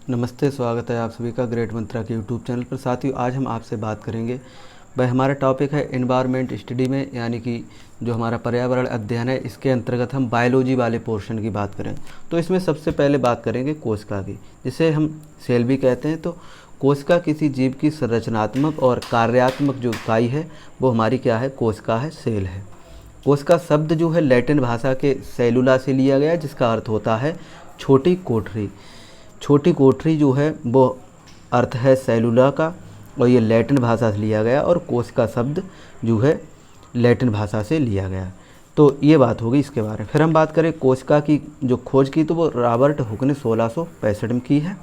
नमस्ते, स्वागत है आप सभी का ग्रेट मंत्रा के यूट्यूब चैनल पर। साथियों, आज हम आपसे बात करेंगे भाई, हमारा टॉपिक है एनवायरनमेंट स्टडी में, यानी कि जो हमारा पर्यावरण अध्ययन है, इसके अंतर्गत हम बायोलॉजी वाले पोर्शन की बात करें तो इसमें सबसे पहले बात करेंगे कोशिका की, जिसे हम सेल भी कहते हैं। तो कोशिका किसी जीव की संरचनात्मक और कार्यात्मक जो इकाई है वो हमारी क्या है, कोशिका है, सेल है। कोशिका शब्द जो है लैटिन भाषा के सेलुला से लिया गया, जिसका अर्थ होता है छोटी कोठरी। छोटी कोठरी जो है वो अर्थ है सेलुला का, और ये लैटिन भाषा से लिया गया, और कोशिका शब्द जो है लैटिन भाषा से लिया गया। तो ये बात होगी इसके बारे में। फिर हम बात करें कोशिका की जो खोज की, तो वो रॉबर्ट हुक ने 1665 में की है।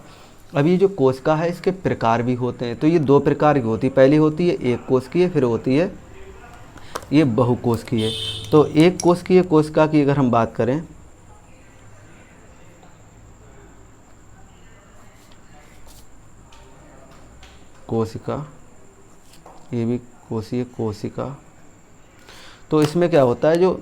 अब ये जो कोशिका है इसके प्रकार भी होते हैं। तो ये दो प्रकार की होती है। पहली होती है एक कोशिकीय, फिर होती है ये बहुकोशिकीय। तो एक कोशिकीय कोशिका की अगर हम बात करें, कोशिका, ये भी कोशीय कोशिका, तो इसमें क्या होता है, जो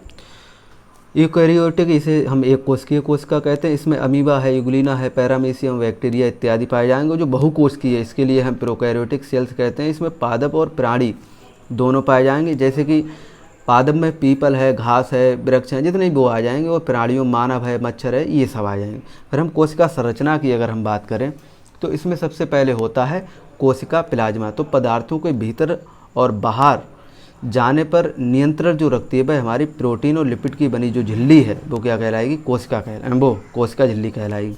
यूकैरियोटिक, इसे हम एक कोशिकीय कोशिका कहते हैं। इसमें अमीबा है, यूग्लिना है, पैरामीशियम, बैक्टीरिया इत्यादि पाए जाएंगे। जो बहुकोशिकीय है इसके लिए हम प्रोकैरियोटिक सेल्स कहते हैं। इसमें पादप और प्राणी दोनों पाए जाएंगे। जैसे कि पादप में पीपल है, घास है, वृक्ष हैं, जितने भी वो आ जाएंगे। और प्राणियों मानव है, मच्छर है, ये सब आ जाएंगे। फिर हम कोशिका संरचना की अगर हम बात करें तो इसमें सबसे पहले होता है कोशिका प्लाज्मा। तो पदार्थों के भीतर और बाहर जाने पर नियंत्रण जो रखती है वह हमारी प्रोटीन और लिपिड की बनी जो झिल्ली है वो क्या कहलाएगी, कोशिका वो कोशिका झिल्ली कहलाएगी।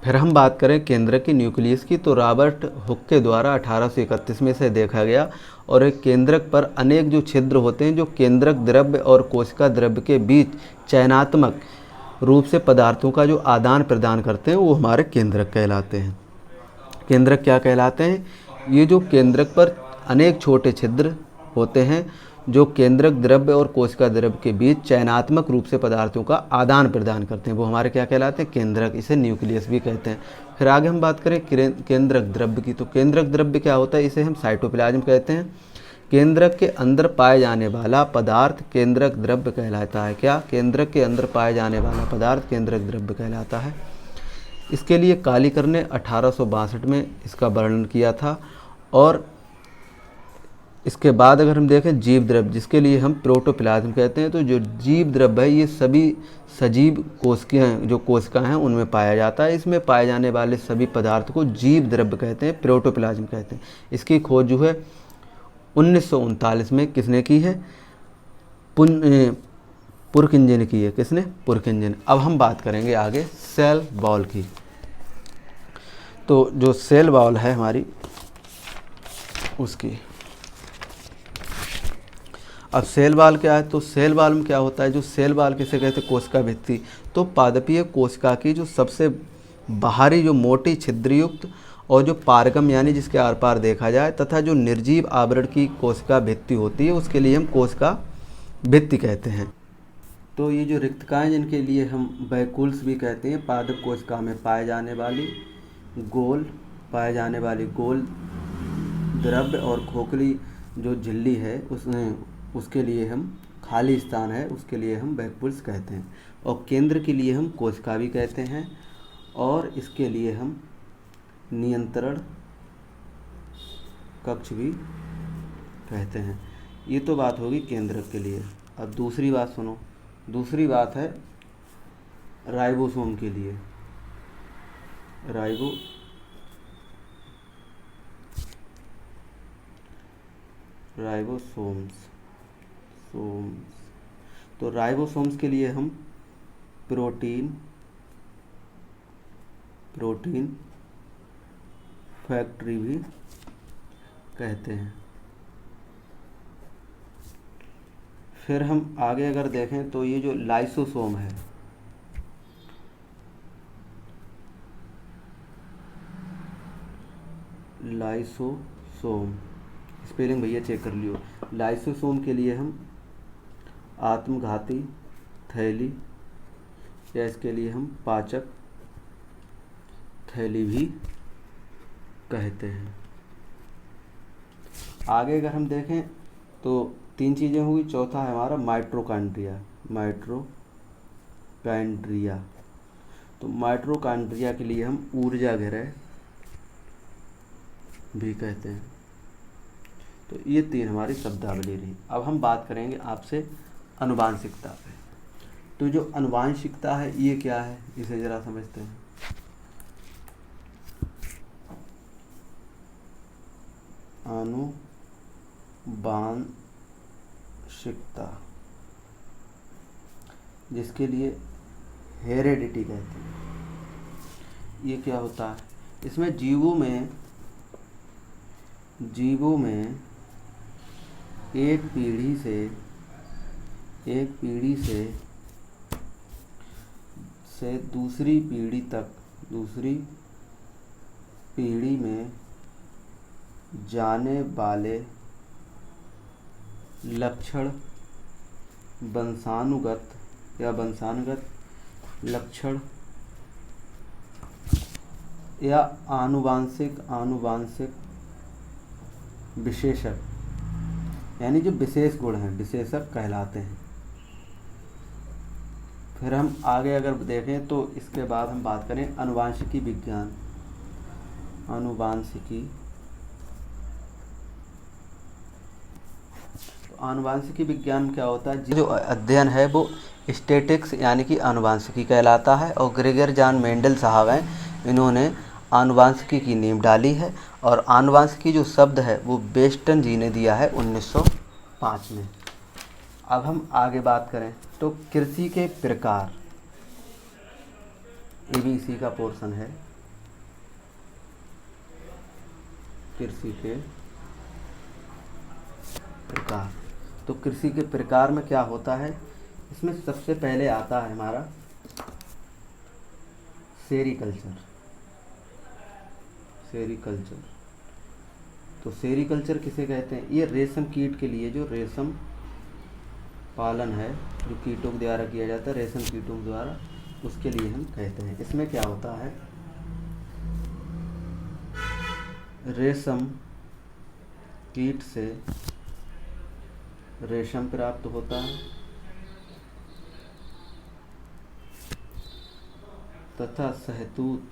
फिर हम बात करें केंद्रक की, न्यूक्लियस की, तो रॉबर्ट हुक के द्वारा 1831 में से देखा गया। और एक केंद्रक पर अनेक जो छिद्र होते हैं, जो केंद्रक द्रव्य और कोशिका द्रव्य के बीच चयनात्मक रूप से पदार्थों का जो आदान प्रदान करते हैं वो हमारे केंद्रक कहलाते हैं। केंद्रक क्या कहलाते हैं, ये जो केंद्रक पर अनेक छोटे छिद्र होते हैं जो केंद्रक द्रव्य और कोशिका द्रव्य के बीच चयनात्मक रूप से पदार्थों का आदान प्रदान करते हैं, वो हमारे क्या कहलाते हैं, केंद्रक। इसे न्यूक्लियस भी कहते हैं। फिर आगे हम बात करें केंद्रक द्रव्य की, तो केंद्रक द्रव्य क्या होता है, इसे हम साइटोप्लाज्म कहते हैं। केंद्रक के अंदर पाए जाने वाला पदार्थ केंद्रक द्रव्य कहलाता है। क्या, केंद्रक के अंदर पाए जाने वाला पदार्थ केंद्रक द्रव्य कहलाता है। इसके लिए कालीकर ने 1862 में इसका वर्णन किया था। और इसके बाद अगर हम देखें जीव द्रव्य, जिसके लिए हम प्रोटोप्लाज्म कहते हैं, तो जो जीव द्रव्य है ये सभी सजीव कोशिकाएं, जो कोशिकाएं हैं उनमें पाया जाता है। इसमें पाए जाने वाले सभी पदार्थ को जीव द्रव्य कहते हैं, प्रोटोप्लाज्म कहते हैं। इसकी खोज जो है 1939 में किसने की है, पुरकिंजे ने की है। किसने, पुरकिंजे ने। अब हम बात करेंगे आगे सेल वॉल की। तो जो सेल वॉल है हमारी उसकी, अब सेल वॉल क्या है, तो सेल वॉल में क्या होता है, जो सेल वॉल किसे कहते हैं, कोशिका भित्ति। तो पादपीय कोशिका की जो सबसे बाहरी जो मोटी छिद्रयुक्त और जो पारगम यानी जिसके आर पार देखा जाए, तथा जो निर्जीव आवरण की कोशिका भित्ति होती है उसके लिए हम कोशिका भित्ति कहते हैं। तो ये जो रिक्तकाएँ जिनके लिए हम वैकुल्स भी कहते हैं, पादप कोशिका में पाए जाने वाली गोल द्रव्य और खोखली जो झिल्ली है उसके लिए हम, खाली स्थान है उसके लिए हम वैकुल्स कहते हैं। और केंद्र के लिए हम कोशिका भी कहते हैं, और इसके लिए हम नियंत्रण कक्ष भी कहते हैं। ये तो बात होगी केंद्रक के लिए। अब दूसरी बात सुनो, दूसरी बात है राइबोसोम के लिए। राइबोसोम्स तो राइबोसोम्स के लिए हम प्रोटीन फैक्ट्री भी कहते हैं। फिर हम आगे अगर देखें तो ये जो लाइसोसोम है, लाइसोसोम स्पेलिंग भैया चेक कर लियो। लाइसोसोम के लिए हम आत्मघाती थैली, या इसके लिए हम पाचक थैली भी कहते हैं। आगे अगर हम देखें तो 3 चीज़ें हुई। चौथा है हमारा माइटोकॉन्ड्रिया। तो माइटोकॉन्ड्रिया के लिए हम ऊर्जा घिरे भी कहते हैं। तो ये 3 हमारी शब्दावली रही। अब हम बात करेंगे आपसे अनुवांशिकता पे। तो जो अनुवांशिकता है ये क्या है, इसे ज़रा समझते हैं। अनुवांशिकता, जिसके लिए हेरेडिटी कहते हैं, ये क्या होता है? इसमें जीवों में एक पीढ़ी से दूसरी पीढ़ी में जाने वाले लक्षण वंशानुगत लक्षण या आनुवांशिक विशेषक, यानी जो विशेष गुण हैं, विशेषक कहलाते हैं। फिर हम आगे अगर देखें तो इसके बाद हम बात करें अनुवांशिकी विज्ञान। आनुवांशिकी विज्ञान क्या होता है? जो अध्ययन है वो स्टैटिक्स यानी कि आनुवांशिकी कहलाता है। और ग्रेगर जॉन मेंडल साहब हैं, इन्होंने आनुवांशिकी की नींव डाली है। और आनुवांशिकी जो शब्द है वो बेस्टन जी ने दिया है 1905 में। अब हम आगे बात करें तो कृषि के प्रकार, ये भी इसी का पोर्शन है। कृषि के प्रकार, तो कृषि के प्रकार में क्या होता है? इसमें सबसे पहले आता है हमारा सेरीकल्चर। तो सेरीकल्चर किसे कहते हैं? ये रेशम कीट के लिए जो रेशम पालन है, जो कीटों के द्वारा किया जाता है, रेशम कीटों के द्वारा, उसके लिए हम कहते हैं। इसमें क्या होता है? रेशम कीट से रेशम प्राप्त होता है तथा शहतूत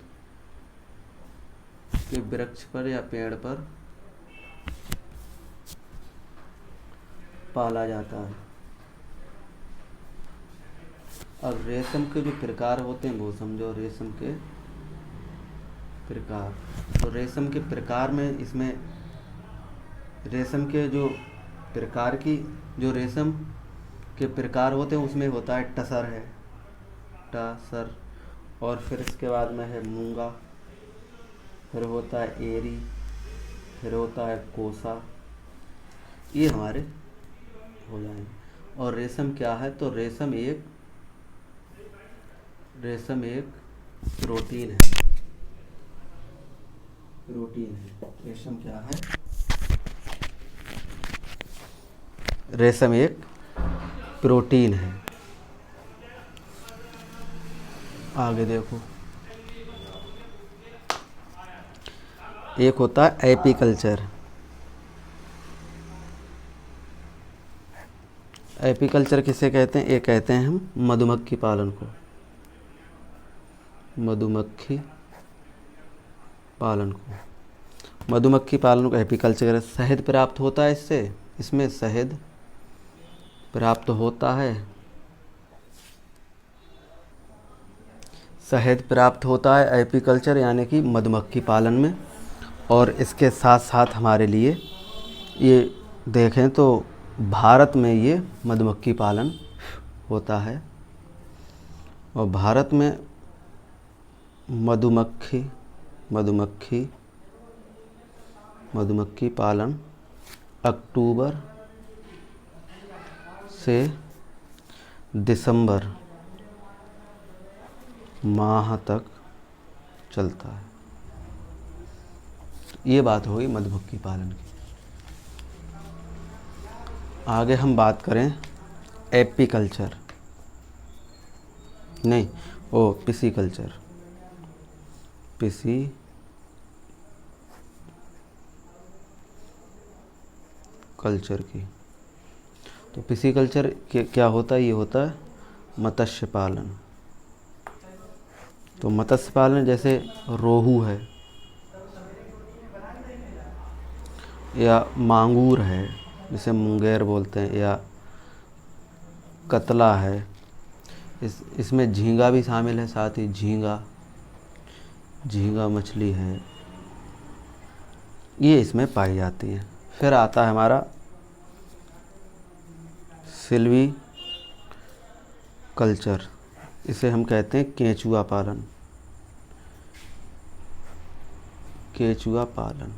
के वृक्ष पर या पेड़ पर पाला जाता है। अब रेशम के जो प्रकार होते हैं वो समझो, रेशम के प्रकार। तो रेशम के प्रकार में इसमें रेशम के जो प्रकार की जो रेशम के प्रकार होते हैं उसमें होता है टसर, और फिर इसके बाद में है मूंगा, फिर होता है एरी, फिर होता है कोसा, ये हमारे हो जाएंगे। और रेशम क्या है? तो रेशम एक प्रोटीन है। रेशम क्या है? रेशम एक प्रोटीन है। आगे देखो, एक होता है एपीकल्चर। एपीकल्चर किसे कहते हैं? ये कहते हैं हम मधुमक्खी पालन को। मधुमक्खी पालन को एपीकल्चर। शहद प्राप्त होता है इसमें शहद प्राप्त होता है एपीकल्चर यानी कि मधुमक्खी पालन में। और इसके साथ साथ हमारे लिए ये देखें तो भारत में ये मधुमक्खी पालन होता है। और भारत में मधुमक्खी पालन अक्टूबर से दिसंबर माह तक चलता है। ये बात होगी मधुमक्खी पालन की। आगे हम बात करें एपीकल्चर, नहीं ओ पिसीकल्चर की। तो पिसीकल्चर क्या होता है? ये होता है मत्स्य पालन। तो मत्स्य पालन जैसे रोहू है, या मांगूर है जिसे मुंगेर बोलते हैं, या कतला है। इसमें झींगा भी शामिल है, साथ ही झींगा मछली है, ये इसमें पाई जाती है। फिर आता है हमारा सिल्वी कल्चर, इसे हम कहते हैं केंचुआ पालन। केंचुआ पालन,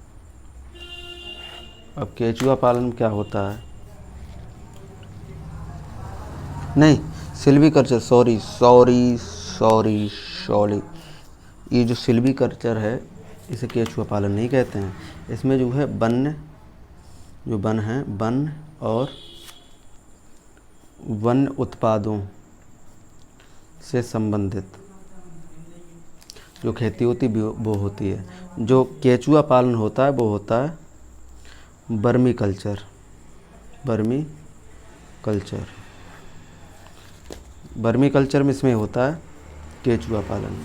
अब केंचुआ पालन क्या होता है? नहीं, सिल्वी कल्चर, सॉरी, ये जो सिल्वी कल्चर है इसे केंचुआ पालन नहीं कहते हैं। इसमें जो है वन और वन उत्पादों से संबंधित जो खेती होती वो होती है। जो केंचुआ पालन होता है वो होता है वर्मी कल्चर। वर्मी कल्चर में इसमें होता है केंचुआ पालन।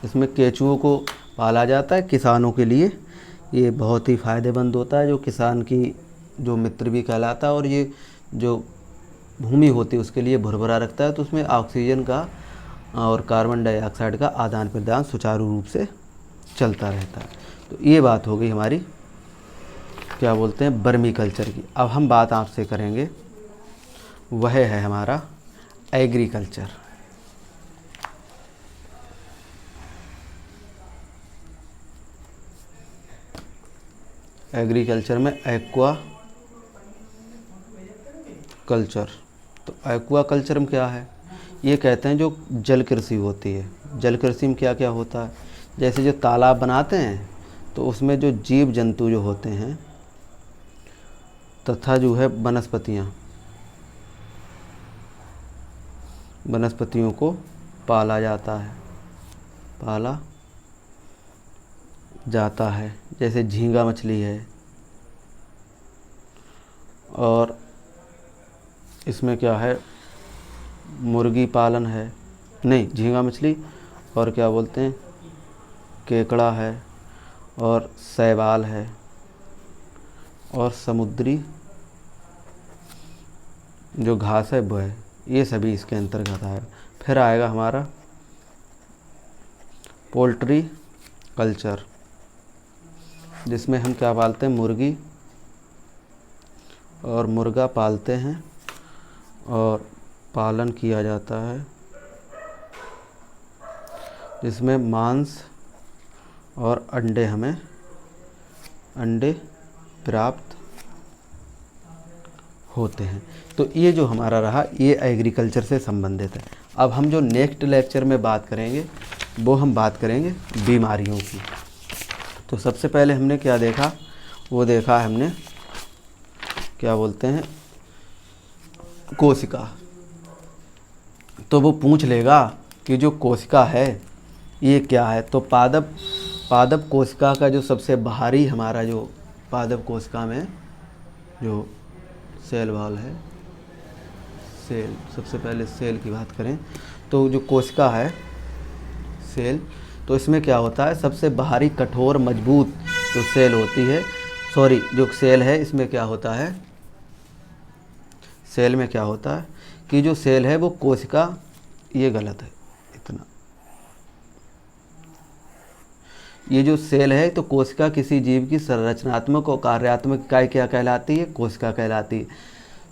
इसमें केंचुओं को पाला जाता है किसानों के लिए, ये बहुत ही फ़ायदेमंद होता है, जो किसान की जो मित्र भी कहलाता है, और ये जो भूमि होती है उसके लिए भुरभुरा रखता है, तो उसमें ऑक्सीजन का और कार्बन डाइऑक्साइड का आदान प्रदान सुचारू रूप से चलता रहता है। तो ये बात हो गई हमारी क्या बोलते हैं वर्मी कल्चर की। अब हम बात आपसे करेंगे वह है हमारा एग्रीकल्चर। एग्रीकल्चर में एक्वा कल्चर। तो एक्वा कल्चर में क्या है? ये कहते हैं जो जल कृषि होती है। जल कृषि में क्या क्या होता है? जैसे जो तालाब बनाते हैं तो उसमें जो जीव जंतु जो होते हैं तथा जो है वनस्पतियों को पाला जाता है। जैसे झींगा मछली है, और इसमें क्या है मुर्गी पालन है, नहीं झींगा मछली, और क्या बोलते हैं केकड़ा है, और शैवाल है, और समुद्री जो घास है वो है। ये सभी इसके अंतर्गत आएगा। फिर आएगा हमारा पोल्ट्री कल्चर, जिसमें हम क्या पालते हैं मुर्गी और मुर्गा पालते हैं और पालन किया जाता है, जिसमें मांस और अंडे प्राप्त होते हैं। तो ये जो हमारा रहा ये एग्रीकल्चर से संबंधित है। अब हम जो नेक्स्ट लेक्चर में बात करेंगे वो हम बात करेंगे बीमारियों की। तो सबसे पहले हमने क्या देखा? वो देखा हमने क्या बोलते हैं कोशिका। तो वो पूछ लेगा कि जो कोशिका है ये क्या है? तो पादप कोशिका का जो सबसे बाहरी हमारा जो पादप कोशिका में जो सेल वॉल है, सेल, सबसे पहले सेल की बात करें तो जो कोशिका है सेल, तो इसमें क्या होता है सबसे बाहरी कठोर मजबूत जो सेल होती है, जो सेल है इसमें क्या होता है, सेल में क्या होता है कि जो सेल है वो कोशिका, ये गलत है इतना, ये जो सेल है तो कोशिका किसी जीव की संरचनात्मक और कार्यात्मक इकाई क्या कहलाती है? कोशिका कहलाती है।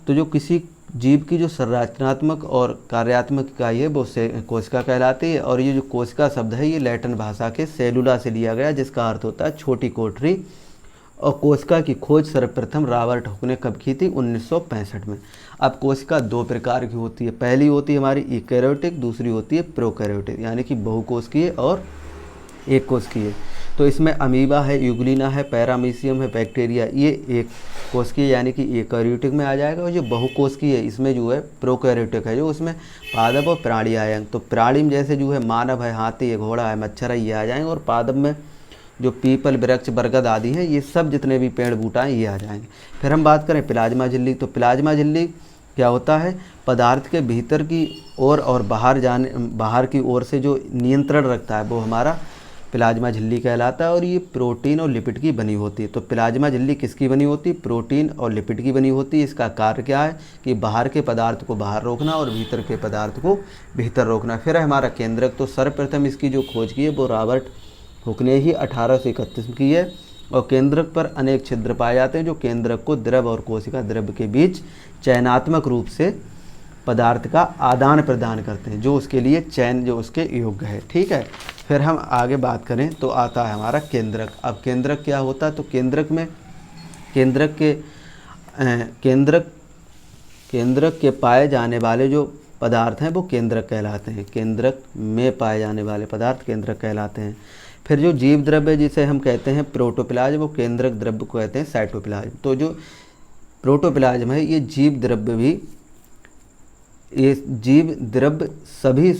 तो जो किसी जीव की जो संरचनात्मक और कार्यात्मक इकाई है वो कोशिका कहलाती है। और ये जो कोशिका शब्द है ये लैटिन भाषा के सेलुला से लिया गया, जिसका अर्थ होता है छोटी कोठरी। और कोशिका की खोज सर्वप्रथम रॉबर्ट हुक ने कब की थी? 1965 में। अब कोशिका दो प्रकार की होती है, पहली होती है हमारी यूकैरियोटिक, दूसरी होती है प्रोकैरियोटिक, यानी कि बहुकोशिकीय और एक कोशिकीय। तो इसमें अमीबा है, यूग्लिना है, पैरामीशियम है, बैक्टीरिया, ये एक कोशिकीय यानी कि यूकैरियोटिक में आ जाएगा। और जो बहुकोशिकीय है इसमें जो है प्रोकैरियोटिक है, जो उसमें पादप और प्राणी आएंगे। तो प्राणी में जैसे जो है मानव है, हाथी है, घोड़ा है, मच्छर है, ये आ जाएंगे। और पादप में जो पीपल, वृक्ष, बरगद आदि हैं, ये सब जितने भी पेड़ बूटा हैं ये आ जाएंगे। फिर हम बात करें प्लाज्मा झिल्ली। तो प्लाज्मा झिल्ली क्या होता है? पदार्थ के भीतर की ओर और बाहर की ओर से जो नियंत्रण रखता है वो हमारा प्लाज्मा झिल्ली कहलाता है और ये प्रोटीन और लिपिड की बनी होती है। तो प्लाज्मा झिल्ली किसकी बनी होती है? प्रोटीन और लिपिड की बनी होती है। इसका कार्य क्या है कि बाहर के पदार्थ को बाहर रोकना और भीतर के पदार्थ को भीतर रोकना। फिर है हमारा केंद्रक। तो सर्वप्रथम इसकी जो खोज की है वो रॉबर्ट हुक ने ही 1831 में की है। और केंद्रक पर अनेक छिद्र पाए जाते हैं जो केंद्रक को द्रव और कोशिका द्रव के बीच चयनात्मक रूप से पदार्थ का आदान प्रदान करते हैं, जो उसके लिए चयन जो उसके योग्य है। ठीक है, फिर हम आगे बात करें तो आता है हमारा केंद्रक। अब केंद्रक क्या होता है? तो केंद्रक में केंद्रक के पाए जाने वाले जो पदार्थ हैं वो केंद्रक कहलाते हैं। केंद्रक में पाए जाने वाले पदार्थ केंद्रक कहलाते हैं। फिर जो जीव द्रव्य जिसे हम कहते हैं प्रोटोप्लाज्म, वो केंद्रक द्रव्य को कहते हैं साइटोप्लाज्म। तो जो प्रोटोप्लाज्म है ये जीव द्रव्य सभी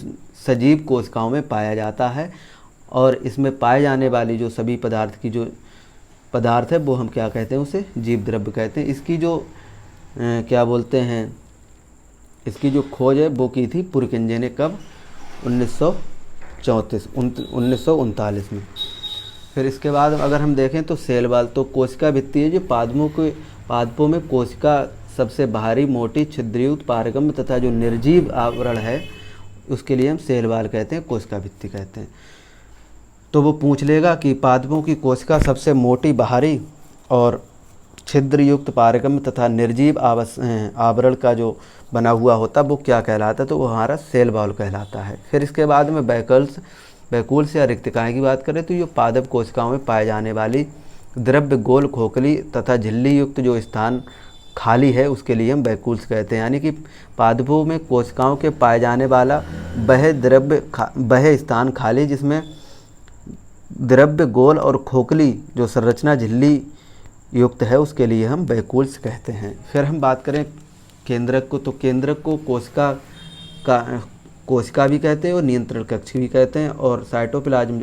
सजीव कोशिकाओं में पाया जाता है और इसमें पाए जाने वाली जो सभी पदार्थ है वो हम क्या कहते हैं? उसे जीव द्रव्य कहते हैं। इसकी जो इसकी जो खोज है वो की थी पुरकिंजे ने। कब? 1939 में। फिर इसके बाद अगर हम देखें तो सेल वॉल, तो कोशिका भित्ति है जो पादपों में कोशिका सबसे बाहरी मोटी छिद्रयुक्त पारगम्य तथा जो निर्जीव आवरण है उसके लिए हम सेल वॉल कहते हैं, कोशिका भित्ति कहते हैं। तो वो पूछ लेगा कि पादपों की कोशिका सबसे मोटी बाहरी और छिद्रयुक्त पारगम्य तथा निर्जीव आवरण का जो बना हुआ होता वो क्या कहलाता है? तो वो हमारा सेल वॉल कहलाता है। फिर इसके बाद में वैकुल्स या रिक्तिकाएँ की बात करें तो ये पादप कोशिकाओं में पाए जाने वाली द्रव्य गोल खोखली तथा झिल्ली युक्त जो स्थान खाली है उसके लिए हम वैकुल्स कहते हैं। यानी कि पादपों में कोशिकाओं के पाए जाने वाला वह स्थान खाली जिसमें द्रव्य गोल और खोखली जो संरचना झिल्ली युक्त है उसके लिए हम वैकुल्स कहते हैं। फिर हम बात करें केंद्रक को, तो केंद्रक को कोशिका भी कहते हैं और नियंत्रण कक्ष भी कहते हैं। और साइटोप्लाज्म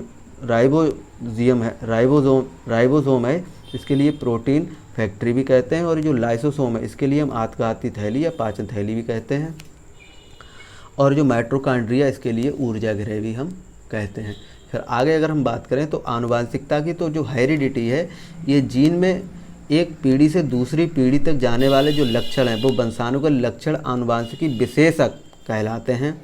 राइबोसोम है, इसके लिए प्रोटीन फैक्ट्री भी कहते हैं। और जो लाइसोसोम है इसके लिए हम आत्मघाती थैली या पाचन थैली भी कहते हैं। और जो माइटोकॉन्ड्रिया इसके लिए ऊर्जा गृह भी हम कहते हैं। फिर आगे अगर हम बात करें तो आनुवांशिकता की, तो जो हेरिडिटी है ये जीन में एक पीढ़ी से दूसरी पीढ़ी तक जाने वाले जो लक्षण हैं वो वंशानुगत लक्षण आनुवांशिकी विशेषक कहलाते हैं।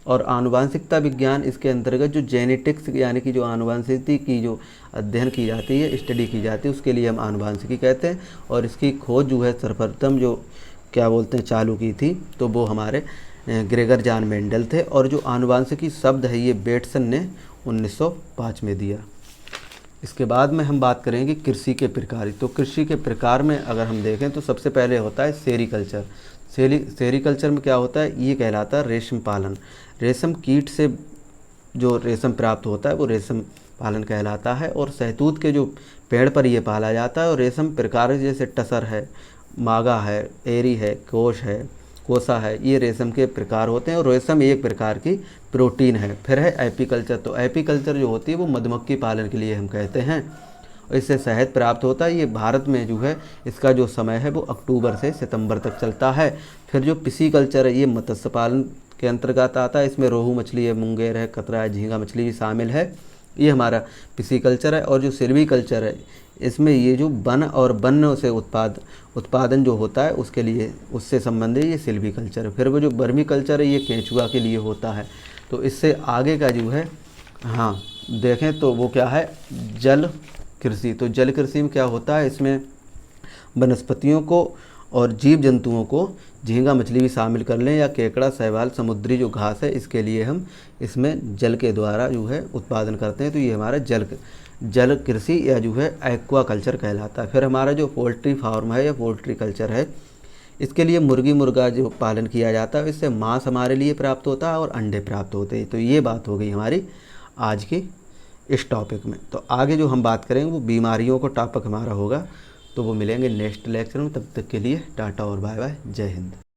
और आनुवांशिकता विज्ञान इसके अंतर्गत जो जेनेटिक्स यानी कि जो आनुवांशिकी की जो अध्ययन की जाती है, स्टडी की जाती है, उसके लिए हम आनुवांशिकी कहते हैं। और इसकी खोज जो है सर्वप्रथम जो चालू की थी तो वो हमारे ग्रेगर जॉन मेंडल थे। और जो आनुवांशिकी शब्द है ये बेटसन ने 1905 में दिया। इसके बाद में हम बात करेंगे कृषि के प्रकार। तो कृषि के प्रकार में अगर हम देखें तो सबसे पहले होता है सेरीकल्चर। सेरीकल्चर में क्या होता है? ये कहलाता है रेशम पालन। रेशम कीट से जो रेशम प्राप्त होता है वो रेशम पालन कहलाता है। और शहतूत के जो पेड़ पर ये पाला जाता है। और रेशम प्रकार जैसे टसर है, मागा है, एरी है, कोसा है, ये रेशम के प्रकार होते हैं। और रेशम एक प्रकार की प्रोटीन है। फिर है एपीकल्चर। तो एपीकल्चर जो होती है वो मधुमक्खी पालन के लिए हम कहते हैं। और इससे शहद प्राप्त होता है। ये भारत में जो है इसका जो समय है वो अक्टूबर से सितंबर तक चलता है। फिर जो पिसीकल्चर है ये मत्स्य पालन के अंतर्गत आता है। इसमें रोहू मछली है, मुंगेर है, कतरा है, झींगा मछली भी शामिल है। ये हमारा पिसीकल्चर है। और जो सिल्वीकल्चर है इसमें ये जो वन और वन्य से उत्पादन जो होता है उसके लिए उससे संबंधित ये सिल्वीकल्चर है। फिर वो जो वर्मी कल्चर है ये केंचुआ के लिए होता है। तो इससे आगे का जो है देखें तो वो क्या है? जल कृषि। तो जल कृषि में क्या होता है? इसमें वनस्पतियों को और जीव जंतुओं को झींगा मछली भी शामिल कर लें या केकड़ा, शैवाल, समुद्री जो घास है इसके लिए हम इसमें जल के द्वारा जो है उत्पादन करते हैं। तो ये हमारा जल कृषि या जो है एक्वा कल्चर कहलाता है। फिर हमारा जो पोल्ट्री फार्म है या पोल्ट्री कल्चर है इसके लिए मुर्गी मुर्गा जो पालन किया जाता है इससे मांस हमारे लिए प्राप्त होता है और अंडे प्राप्त होते हैं। तो ये बात हो गई हमारी आज की इस टॉपिक में। तो आगे जो हम बात करेंगे वो बीमारियों का टॉपिक हमारा होगा। तो वो मिलेंगे नेक्स्ट लेक्चर में। तब तक के लिए टाटा और बाय बाय, जय हिंद।